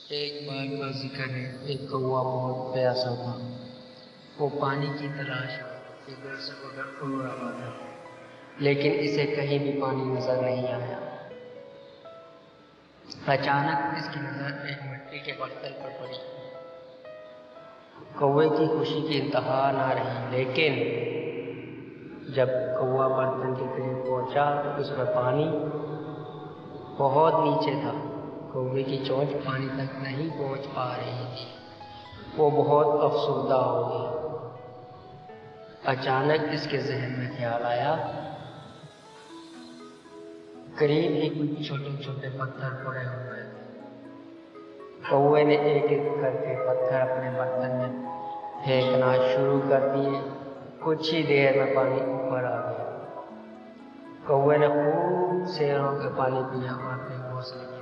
ایک بار کا ذکر ہے، ایک کوا بہت پیاسا تھا۔ وہ پانی کی تلاش میں ادھر سے ادھر اڑ رہا تھا، لیکن اسے کہیں بھی پانی نظر نہیں آیا۔ اچانک اس کی نظر ایک مٹی کے برتن پر پڑی۔ کوے کی خوشی کی انتہا نہ رہی، لیکن جب کوا برتن کے قریب پہنچا تو اس میں پانی بہت نیچے تھا۔ کوے کی چونچ پانی تک نہیں پہنچ پا رہی تھی۔ وہ بہت افسردہ ہو گئی۔ اچانک اس کے ذہن میں خیال آیا، قریب ہی کچھ چھوٹے چھوٹے پتھر پڑے ہوئے تھے۔ کوے نے ایک ایک کر کے پتھر اپنے برتن میں پھینکنا شروع کر دیے۔ کچھ ہی دیر میں پانی اوپر آ گیا۔ کوے نے خوب سیروں کے پانی پیا اور اپنے گھونسلے